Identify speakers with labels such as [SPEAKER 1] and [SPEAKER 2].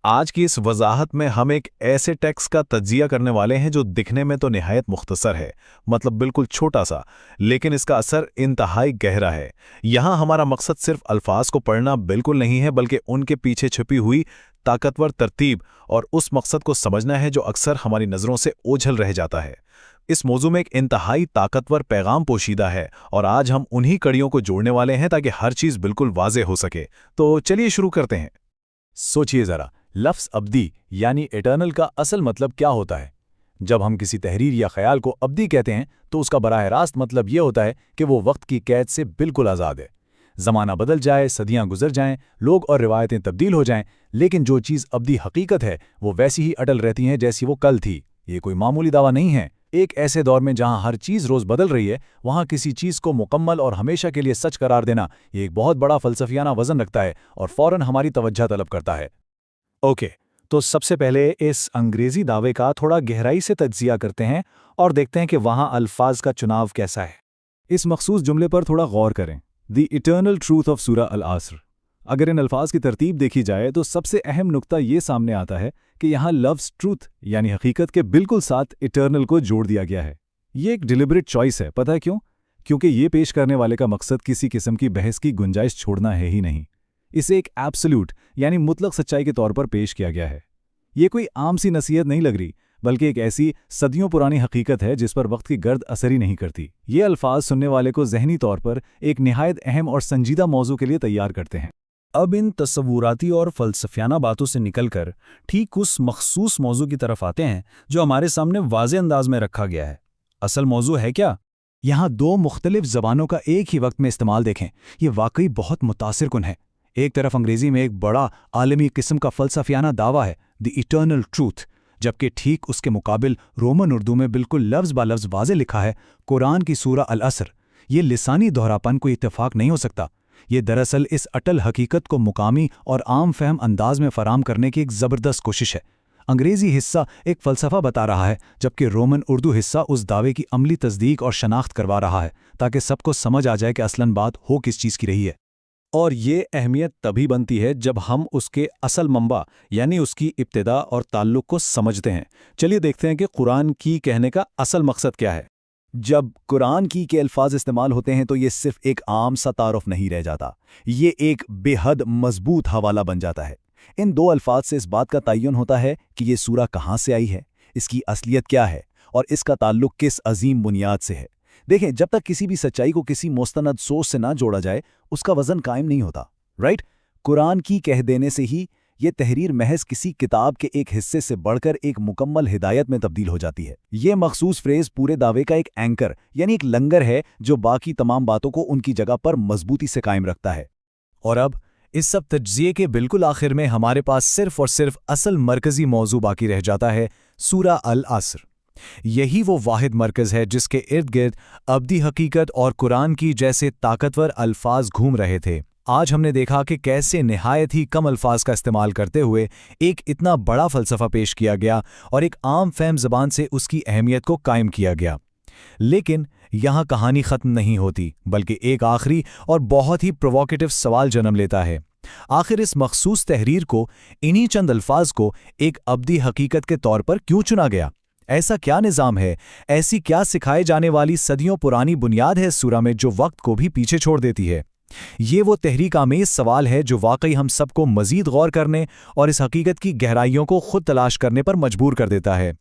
[SPEAKER 1] आज की इस वजाहत में हम एक ऐसे टेक्स्ट का तज्जिया करने वाले हैं जो दिखने में तो निहायत मुख्तसर है, मतलब बिल्कुल छोटा सा, लेकिन इसका असर इंतहाई गहरा है। यहाँ हमारा मकसद सिर्फ अल्फाज को पढ़ना बिल्कुल नहीं है, बल्कि उनके पीछे छिपी हुई ताकतवर तरतीब और उस मकसद को समझना है जो अक्सर हमारी नज़रों से ओझल रह जाता है। इस मौजू में एक इंतहाई ताकतवर पैगाम पोशीदा है और आज हम उन्हीं कड़ियों को जोड़ने वाले हैं ताकि हर चीज़ बिल्कुल वाज़े हो सके। तो चलिए शुरू करते हैं।
[SPEAKER 2] सोचिए ज़रा, लफ्ज़ अब्दी यानी एटर्नल का असल मतलब क्या होता है? जब हम किसी तहरीर या ख्याल को अब्दी कहते हैं तो उसका बराह रास्त मतलब ये होता है कि वो वक्त की कैद से बिल्कुल आज़ाद है। ज़माना बदल जाए, सदियां गुजर जाएं, लोग और रिवायतें तब्दील हो जाएं, लेकिन जो चीज़ अब्दी हकीकत है वो वैसी ही अटल रहती हैं जैसी वो कल थी। ये कोई मामूली दावा नहीं है। एक ऐसे दौर में जहां हर चीज़ रोज़ बदल रही है, वहां किसी चीज़ को मुकम्मल और हमेशा के लिए सच करार देना ये एक बहुत बड़ा फ़लसफ़ियाना वज़न रखता है और फ़ौरन हमारी तवज्जो तलब करता है। ओके, तो सबसे पहले इस अंग्रेज़ी दावे का थोड़ा गहराई से तज्जिया करते हैं और देखते हैं कि वहाँ अल्फाज का चुनाव कैसा है। इस मखसूस जुमले पर थोड़ा गौर करें, द इटर्नल ट्रूथ ऑफ सूरा अल असर। अगर इन अल्फाज की तरतीब देखी जाए तो सबसे अहम नुक्ता ये सामने आता है कि यहाँ लफ्ज़ ट्रूथ यानी हकीकत के बिल्कुल साथ इटर्नल को जोड़ दिया गया है। ये एक डिलिबरेट चॉइस है। पता है क्यों? क्योंकि ये पेश करने वाले का मकसद किसी किस्म की बहस की गुंजाइश छोड़ना है ही नहीं। इसे एक एब्सोल्यूट यानी मुतलक सच्चाई के तौर पर पेश किया गया है। ये कोई आम सी नसीहत नहीं लग रही, बल्कि एक ऐसी सदियों पुरानी हकीकत है जिस पर वक्त की गर्द असर ही नहीं करती। ये अल्फाज सुनने वाले को ज़हनी तौर पर एक निहायत अहम और संजीदा मौजू के लिए तैयार करते हैं। अब इन तस्वुराती और फ़लसफ़ियाना बातों से निकलकर ठीक उस मखसूस मौजू की तरफ आते हैं जो हमारे सामने वाज़े अंदाज में रखा गया है। असल मौजू है क्या? यहाँ दो मुख्तलिफ ज़बानों का एक ही वक्त में इस्तेमाल देखें, ये वाकई बहुत मुतासिर कुन है। एक तरफ अंग्रेज़ी में एक बड़ा आलमी किस्म का फ़लसफ़ियाना दावा है, द इटर्नल ट्रूथ, जबकि ठीक उसके मुकाबिल रोमन उर्दू में बिल्कुल लफ्ज़ ब लफ्ज़ वाज़े लिखा है, कुरान की सूरा अल असर। ये लिसानी दोहरापन कोई इत्तेफाक नहीं हो सकता। ये दरअसल इस अटल हकीकत को मुकामी और आम फहम अंदाज में फराम करने की एक ज़बरदस्त कोशिश है। अंग्रेज़ी हिस्सा एक फ़लसफ़ा बता रहा है, जबकि रोमन उर्दू हिस्सा उस दावे की अमली तस्दीक और शनाख्त करवा रहा है, ताकि सबको समझ आ जाए कि असलन बात हो किस चीज़ की रही है। और ये अहमियत तभी बनती है जब हम उसके असल मंबा यानी उसकी इब्तिदा और ताल्लुक़ को समझते हैं। चलिए देखते हैं कि कुरान की कहने का असल मकसद क्या है। जब कुरान की के अल्फाज इस्तेमाल होते हैं तो ये सिर्फ एक आम सा तारुफ नहीं रह जाता, ये एक बेहद मजबूत हवाला बन जाता है। इन दो अल्फाज से इस बात का तयन होता है कि ये सूरा कहाँ से आई है, इसकी असलियत क्या है और इसका ताल्लुक़ किस अजीम बुनियाद से है। देखें, जब तक किसी भी सच्चाई को किसी मुस्तनद सोच से ना जोड़ा जाए उसका वज़न कायम नहीं होता। राइट? कुरान की कह देने से ही ये तहरीर महज किसी किताब के एक हिस्से से बढ़कर एक मुकम्मल हिदायत में तब्दील हो जाती है। ये मखसूस फ्रेज़ पूरे दावे का एक एंकर यानी एक लंगर है जो बाकी तमाम बातों को उनकी जगह पर मजबूती से कायम रखता है। और अब इस सब तज्ज़िये के बिल्कुल आखिर में हमारे पास सिर्फ और सिर्फ असल मरकज़ी मौजू बाकी रह जाता है, सूरा अल असर। यही वो वाहिद मरकज़ है जिसके इर्द गिर्द अब्दी हकीकत और कुरान की जैसे ताकतवर अल्फाज घूम रहे थे। आज हमने देखा कि कैसे निहायत ही कम अल्फाज का इस्तेमाल करते हुए एक इतना बड़ा फ़लसफ़ा पेश किया गया और एक आम फहम ज़बान से उसकी अहमियत को कायम किया गया। लेकिन यहाँ कहानी ख़त्म नहीं होती, बल्कि एक आखिरी और बहुत ही प्रोवोकेटिव सवाल जन्म लेता है। आखिर इस मखसूस तहरीर को, इन्हीं चंद अल्फाज को एक अब्दी हकीकत के तौर पर क्यों चुना गया? ऐसा क्या निज़ाम है, ऐसी क्या सिखाए जाने वाली सदियों पुरानी बुनियाद है इस सूरा में जो वक्त को भी पीछे छोड़ देती है? ये वो तहरीक आमेज़ सवाल है जो वाकई हम सबको मज़ीद गौर करने और इस हकीकत की गहराइयों को खुद तलाश करने पर मजबूर कर देता है।